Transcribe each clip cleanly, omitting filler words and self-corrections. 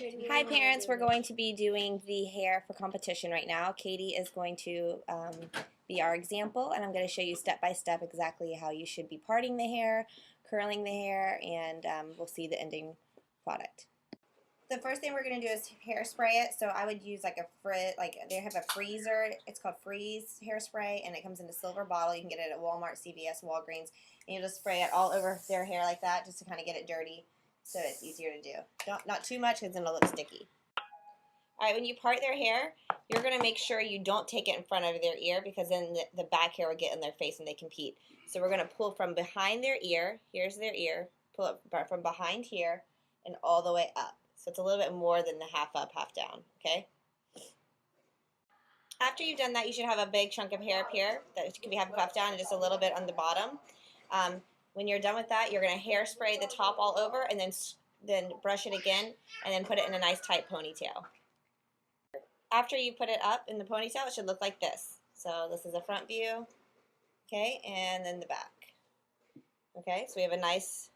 Hi parents, we're going to be doing the hair for competition right now. Katie is going to be our example, and I'm going to show you step by step exactly how you should be parting the hair, curling the hair, and we'll see the ending product. The first thing we're going to do is hairspray it. So I would use like they have a freezer. It's called Freeze hairspray, and it comes in a silver bottle. You can get it at Walmart, CVS, Walgreens, and you just spray it all over their hair like that, just to kind of get it dirty, so it's easier to do. Not too much, because then it'll look sticky. All right, when you part their hair, you're going to make sure you don't take it in front of their ear, because then the back hair will get in their face and they compete. So we're going to pull from behind their ear. Here's their ear. Pull it from behind here and all the way up. So it's a little bit more than the half up, half down, okay? After you've done that, you should have a big chunk of hair up here that could be half up, half down, and just a little bit on the bottom. When you're done with that, you're going to hairspray the top all over, and then brush it again, and then put it in a nice tight ponytail. After you put it up in the ponytail, it should look like this. So this is a front view, okay, and then the back. Okay, so we have a nice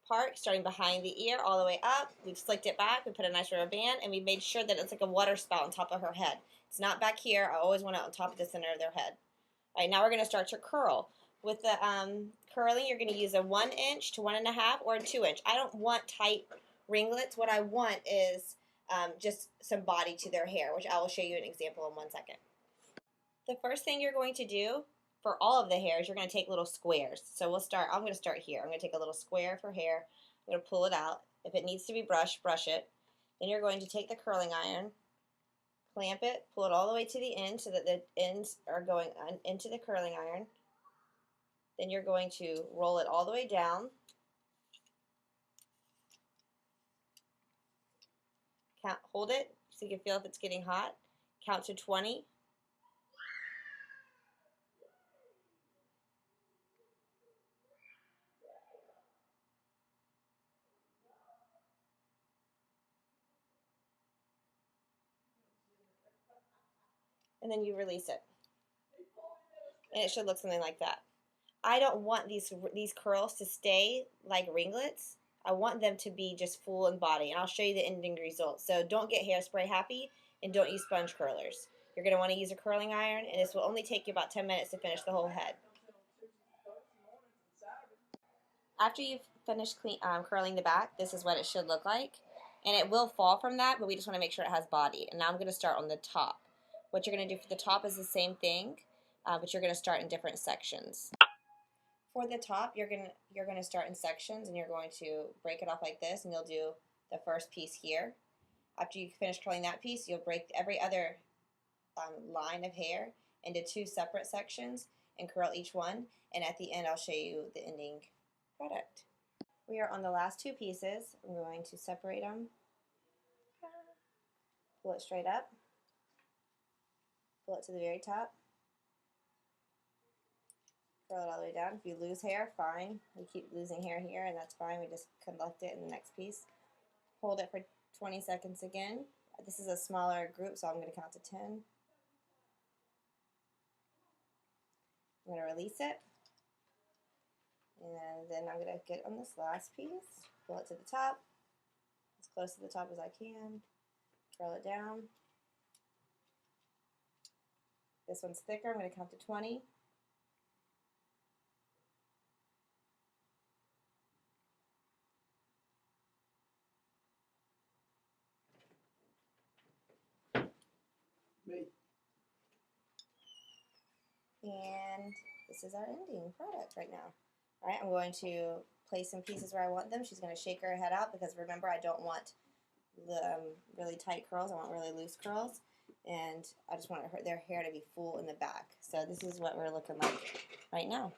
part starting behind the ear all the way up. We've slicked it back, we put a nice rubber band, and we made sure that it's like a water spout on top of her head. It's not back here. I always want it on top of the center of their head. All right, now we're going to start your curl. With the curling, you're going to use a 1 inch to 1.5 or a 2 inch. I don't want tight ringlets. What I want is just some body to their hair, which I will show you an example in 1 second. The first thing you're going to do for all of the hairs, you're going to take little squares. So I'm going to start here. I'm going to take a little square for hair. I'm going to pull it out. If it needs to be brushed, brush it. Then you're going to take the curling iron, clamp it, pull it all the way to the end so that the ends are going into the curling iron. Then you're going to roll it all the way down. Hold it so you can feel if it's getting hot. Count to 20. And then you release it. And it should look something like that. I don't want these curls to stay like ringlets. I want them to be just full in body, and I'll show you the ending result. So don't get hairspray happy, and don't use sponge curlers. You're going to want to use a curling iron, and this will only take you about 10 minutes to finish the whole head. After you've finished curling the back, this is what it should look like. And it will fall from that, but we just want to make sure it has body. And now I'm going to start on the top. What you're going to do for the top is the same thing, but you're going to start in different sections. For the top, you're going to start in sections, and you're going to break it off like this, and you'll do the first piece here. After you finish curling that piece, you'll break every other line of hair into 2 separate sections and curl each one. And at the end, I'll show you the ending product. We are on the last 2 pieces. I'm going to separate them, pull it straight up, pull it to the very top, curl it all the way down. If you lose hair, fine. We keep losing hair here, and that's fine. We just collect it in the next piece. Hold it for 20 seconds again. This is a smaller group, so I'm going to count to 10. I'm going to release it. And then I'm going to get on this last piece, pull it to the top, as close to the top as I can, curl it down. This one's thicker. I'm going to count to 20. And this is our ending product right now. All right, I'm going to place some pieces where I want them. She's going to shake her head out, because remember, I don't want the really tight curls. I want really loose curls, and I just want their hair to be full in the back. So this is what we're looking like right now.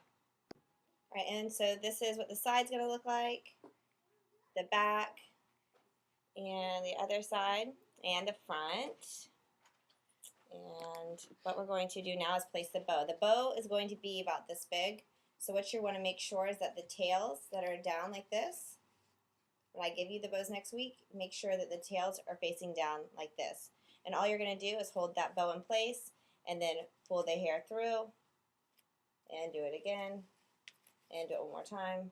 All right, and so this is what the side's going to look like, the back, and the other side, and the front. And what we're going to do now is place the bow. The bow is going to be about this big. So what you want to make sure is that the tails that are down like this, when I give you the bows next week, make sure that the tails are facing down like this. And all you're going to do is hold that bow in place, and then pull the hair through, and do it again, and do it one more time.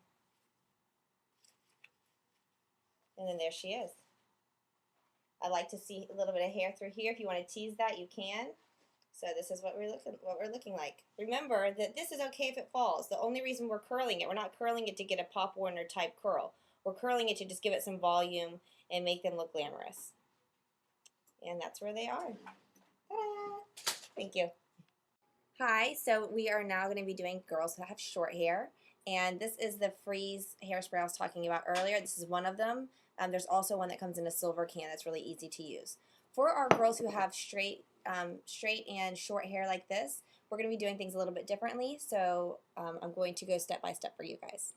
And then there she is. I like to see a little bit of hair through here. If you want to tease that, you can. So this is what we're looking like. Remember that this is okay if it falls. The only reason we're curling it, we're not curling it to get a Pop Warner type curl. We're curling it to just give it some volume and make them look glamorous. And that's where they are. Ta-da! Thank you. Hi, so we are now going to be doing girls who have short hair. And this is the freeze hairspray I was talking about earlier. This is one of them. There's also one that comes in a silver can that's really easy to use. For our girls who have straight and short hair like this, we're going to be doing things a little bit differently. So I'm going to go step by step for you guys.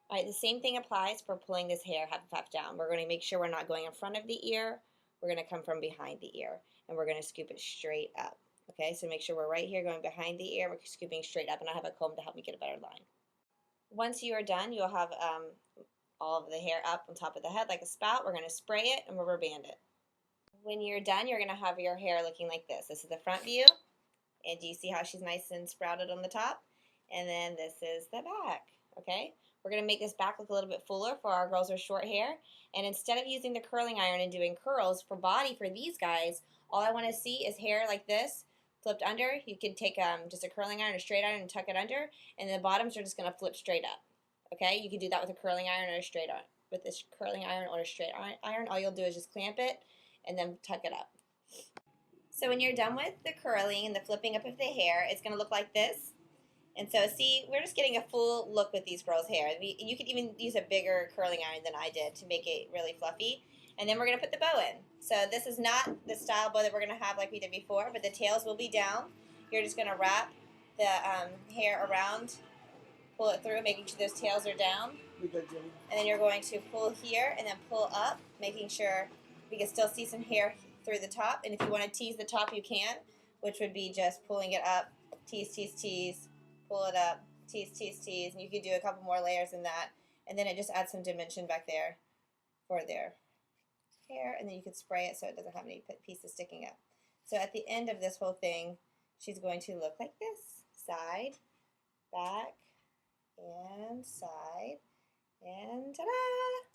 All right, the same thing applies for pulling this hair half and half down. We're going to make sure we're not going in front of the ear. We're going to come from behind the ear, and we're going to scoop it straight up. Okay, so make sure we're right here going behind the ear. We're scooping straight up, and I have a comb to help me get a better line. Once you are done, you'll have all of the hair up on top of the head like a spout. We're going to spray it and rubber band it. When you're done, you're going to have your hair looking like this. This is the front view, and do you see how she's nice and sprouted on the top? And then this is the back, okay? We're going to make this back look a little bit fuller for our girls with short hair. And instead of using the curling iron and doing curls for body for these guys, all I want to see is hair like this, flipped under. You can take just a curling iron or straight iron and tuck it under, and the bottoms are just going to flip straight up. Okay, you can do that with a curling iron or a straight iron. With this curling iron or a straight iron, all you'll do is just clamp it and then tuck it up. So when you're done with the curling and the flipping up of the hair, it's going to look like this. And so see, we're just getting a full look with these girls' hair. You could even use a bigger curling iron than I did to make it really fluffy. And then we're going to put the bow in. So this is not the style bow that we're going to have like we did before, but the tails will be down. You're just going to wrap the hair around, pull it through, making sure those tails are down. And then you're going to pull here and then pull up, making sure we can still see some hair through the top. And if you want to tease the top, you can, which would be just pulling it up, tease, tease, tease, pull it up, tease, tease, tease. And you could do a couple more layers in that. And then it just adds some dimension back there for their hair. And then you could spray it so it doesn't have any pieces sticking up. So at the end of this whole thing, she's going to look like this. Side, back, and side, and ta-da!